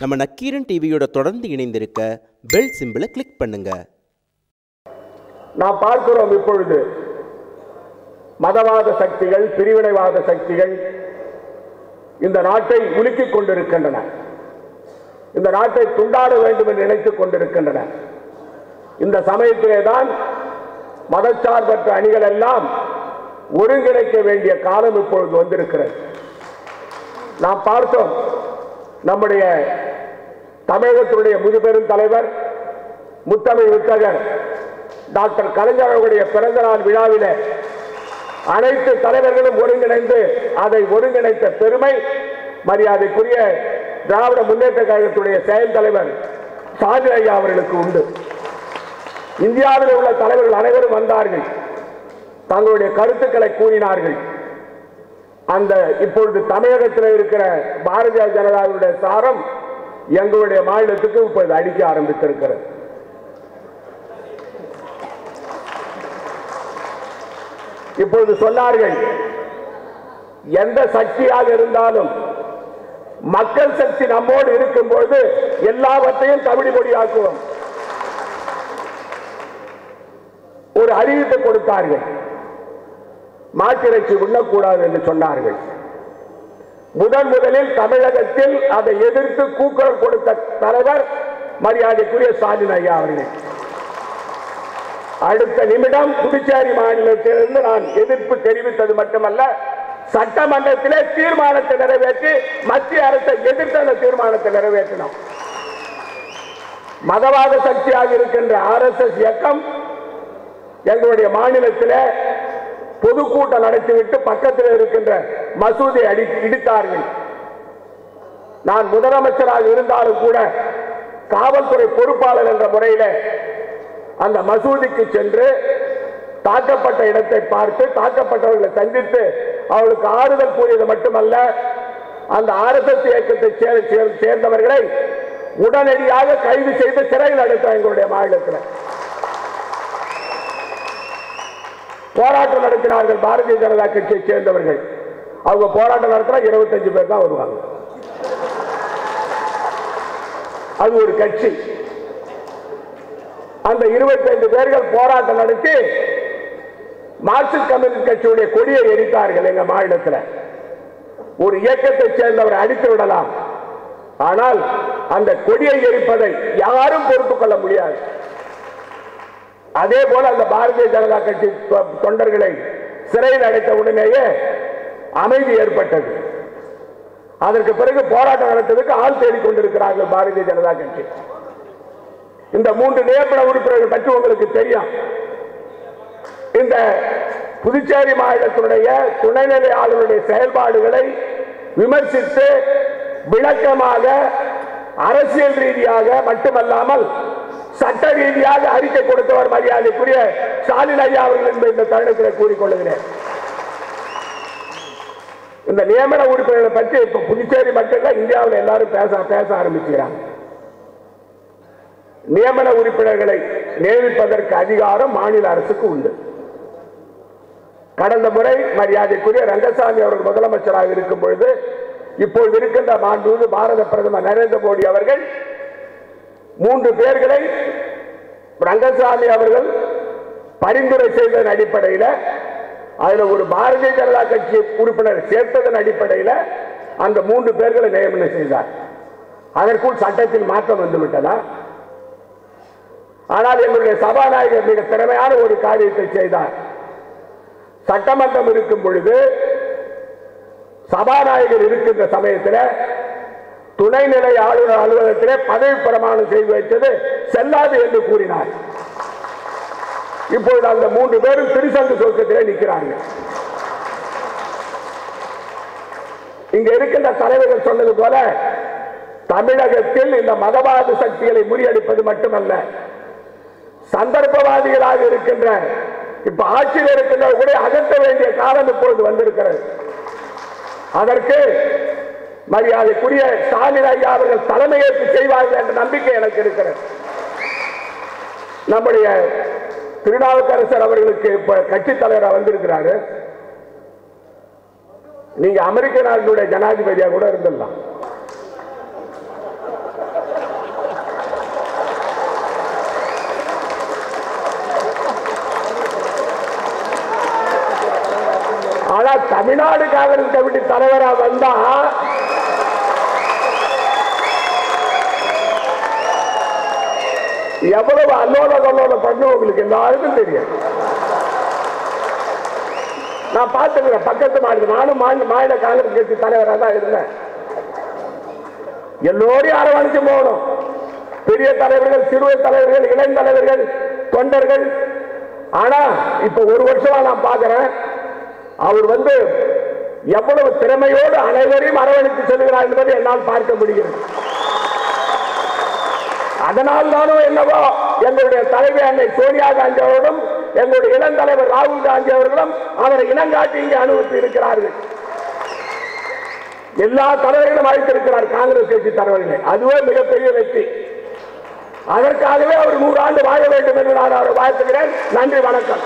நம்ம நக்கீரன் டிவியோட தொடர்ந்து இணைந்திருக்க பெல் சிம்பிளை கிளிக் பண்ணுங்க. நாம் பார்க்கிறோம் இப்பொழுது மதவாத சக்திகள், பிரிவினைவாத சக்திகள் இந்த நாட்டை உலுக்கிக் கொண்டிருக்கின்றன. இந்த நாட்டை துண்டாட வேண்டும் என்று நினைத்துக் கொண்டிருக்கின்றன. இந்த சமயத்திலே தான் மதச்சார்பற்ற அணிகள் எல்லாம் ஒருங்கிணைக்க வேண்டிய காலம் இப்பொழுது வந்திருக்கிறது. நாம் பார்த்தோம், நம்முடைய தமிழகத்தினுடைய முதுபெரும் தலைவர் முத்தமிழ் வித்தகர் டாக்டர் கலைஞர் அவருடைய பிறந்த நாள் விழாவிலே அனைத்து தலைவர்களும் ஒருங்கிணைந்து அதை ஒருங்கிணைத்த பெருமை மரியாதைக்குரிய திராவிட முன்னேற்ற கழகத்துடைய செயல் தலைவர் ஸ்டாலின் ஐயா அவர்களுக்கு உண்டு. இந்தியாவில் உள்ள தலைவர்கள் அனைவரும் வந்தார்கள், தங்களுடைய கருத்துக்களை கூறினார்கள். அந்த இப்பொழுது தமிழகத்தில் இருக்கிற பாரதிய ஜனதாவுடைய சாரம் எங்களுடைய மாநிலத்துக்கு இப்பொழுது அடிக்க ஆரம்பித்திருக்கிறது. இப்பொழுது சொன்னார்கள், எந்த சக்தியாக இருந்தாலும் மக்கள் சக்தி நம்மோடு இருக்கும் பொழுது எல்லாவற்றையும் தவிடு பொடியாக்குவோம். ஒரு அறிவிப்பு கொடுத்தார்கள், மாட்டிறைச்சி உண்ணக்கூடாது என்று சொன்னார்கள். முதலில் தமிழகத்தில் அதை எதிர்த்து கூக்குரல் கொடுத்த தலைவர் மரியாதைக்குரிய ஸ்டாலின் ஐயா அவர்கள். அடுத்த நிமிடம் புதுச்சேரி மாநிலத்திலிருந்து நான் எதிர்ப்பு தெரிவித்தது மட்டுமல்ல, சட்டமன்றத்திலே தீர்மானத்தை நிறைவேற்றி மத்திய அரசை எதிர்த்து அந்த தீர்மானத்தை நிறைவேற்றினோம். மதவாத சக்தியாக இருக்கின்ற RSS இயக்கம் எங்களுடைய மாநிலத்தில் பொதுக்கூட்டம் நடத்திவிட்டு பக்கத்தில் இருக்கின்ற மசூதி இடித்தார்கள். நான் முதலமைச்சராக இருந்தாலும் கூட காவல்துறை பொறுப்பாளர் என்ற முறையில் அந்த மசூதிக்கு சென்று தாக்கப்பட்ட இடத்தை பார்த்து தாக்கப்பட்டவர்களை சந்தித்து அவர்களுக்கு ஆறுதல் கூறியது மட்டுமல்ல, அந்த RSS இயக்கத்தை சேர்ந்தவர்களை உடனடியாக கைது செய்து சிறையில் அடைத்தோம். எங்களுடைய மாநிலத்தில் போராட்டம் நடத்தினார்கள் பாரதிய ஜனதா கட்சியை சேர்ந்தவர்கள். அவங்க போராட்டம் நடத்தினா 25 பேர் தான் வருவாங்க. அது ஒரு கட்சி. அந்த 25 பேர்கள் போராட்டம் நடத்தி மார்க்சிஸ்ட் கம்யூனிஸ்ட் கட்சியுடைய கொடியை எரித்தார்கள். எங்க மாநிலத்தில் ஒரு இயக்கத்தை சேர்ந்தவரை அடித்து விடலாம், ஆனால் அந்த கொடியை எரிப்பதை யாரும் பொறுத்துக் கொள்ள முடியாது. அதே போல அந்த பாரதிய ஜனதா கட்சி தொண்டர்களை சிறையில் அடைத்த உடனேயே அமைதி ஏற்பட்டது. அதற்கு பிறகு போராட்டம் நடத்துவதற்கு ஆள் தேடிக்கொண்டிருக்கிறார்கள் பாரதிய ஜனதா கட்சி. இந்த 3 நியமன உறுப்பினர்கள் பற்றி உங்களுக்கு தெரியும். இந்த புதுச்சேரி மாநிலத்தினுடைய துணைநிலை ஆளுநருடைய செயல்பாடுகளை விமர்சித்து விளக்கமாக அரசியல் ரீதியாக மட்டுமல்லாமல் சட்ட ரீதியாக அறிக்கை கொடுத்தவர் மரியாதைக்குரிய ஸ்டாலின் ஐயா அவர்கள் என்பதை இந்த தருணத்தில் கூறிக்கொள்கிறேன். இந்த நியமன உறுப்பினர்களை பற்றி இப்ப புதுச்சேரி மட்டும் இந்தியாவில் எல்லாரும் பேச ஆரம்பிக்கிறாங்க. நியமன உறுப்பினர்களை நியமிப்பதற்கு அதிகாரம் மாநில அரசுக்கு உண்டு. கடந்த முறை மரியாதைக்குரிய ரங்கசாமி அவர்கள் முதலமைச்சராக இருக்கும் பொழுது இப்போது இருக்கின்ற மாண்புமிகு பாரத பிரதமர் நரேந்திர மோடி அவர்கள் 3 பேர்களை ரங்கசாமி அவர்கள் பரிந்துரை செய்ததன் அடிப்படையில், அதில் ஒரு பாரதிய ஜனதா கட்சி உறுப்பினர் சேர்த்ததன் அடிப்படையில் அந்த 3 பேர்களை நியமனம் செய்தார். அதற்குள் சட்டத்தில் மாற்றம் வந்துவிட்டதா? ஆனால் எங்களுடைய சபாநாயகர் மிக திறமையான ஒரு காரியத்தை செய்தார். சட்டமன்றம் இருக்கும் பொழுது சபாநாயகர் இருக்கின்ற சமயத்தில் துணைநிலை ஆளுநர் அலுவலகத்திலே பதவி பிரமாணம் செய்து வைத்தது செல்லாது என்று கூறினார். இப்பொழுது அந்த 3 பேரும் திருச்சங்க சொர்க்கத்திலே நிற்கிறார்கள். இங்க இருக்கின்ற தலைவர்கள் சொன்னது போல தமிழகத்தில் இந்த மதவாத சக்திகளை முறியடிப்பது மட்டுமல்ல, சந்தர்ப்பவாதிகளாக இருக்கின்ற இப்ப ஆட்சியில் இருக்கின்ற கூட அகற்ற வேண்டிய காலம் இப்பொழுது வந்திருக்கிறது. அதற்கு மரியாதைக்குரிய ஸ்டாலின் ஐயா அவர்கள் தலைமையேற்று செய்வார்கள் என்ற நம்பிக்கை எனக்கு இருக்கிறது. நம்முடைய திருநாவுக்கரசர் அவர்களுக்கு இப்ப கட்சி தலைவராக வந்திருக்கிறாரு. நீங்க அமெரிக்க நாட்டினுடைய ஜனாதிபதியாக கூட இருந்துடலாம். தமிழ்நாடு காங்கிரஸ் கமிட்டி தலைவரா வந்தா எவ்வளவு அல்லோல கல்லோல பண்ணு உங்களுக்கு எல்லாருக்கும் தெரியும். நான் பார்த்துக்கிறேன் பக்கத்து மாநில, நானும் மாநில காங்கிரஸ் கட்சி தலைவராக தான் இருந்தேன். எல்லோரையும் அரவணைச்சு போகணும். பெரிய தலைவர்கள், சிறுவை தலைவர்கள், இளைஞர் தலைவர்கள், தொண்டர்கள். ஆனா இப்ப ஒரு வருஷமா நான் பார்க்கிறேன், அவர் எவ்வளவு திறமையோடு அனைவரையும் அரவணைத்து செல்கிறார் என்பதை என்னால் பார்க்க முடிகிறது. அதனால் தானோ என்னவோ எங்களுடைய தலைவி அன்னை சோனியா காந்தி அவர்களும் எங்களுடைய இளம் தலைவர் ராகுல் காந்தி அவர்களும் அவரை இனங்காட்டி இங்கே அனுமதி இருக்கிறார்கள். எல்லா தலைவர்களும் அழைத்திருக்கிறார் காங்கிரஸ் கட்சி தலைவர்களை. அதுவே மிகப்பெரிய வெற்றி. அதற்காகவே அவர் 100 ஆண்டு வாழ வேண்டும் என்று நான் அவரை வாழ்த்துகிறேன். நன்றி, வணக்கம்.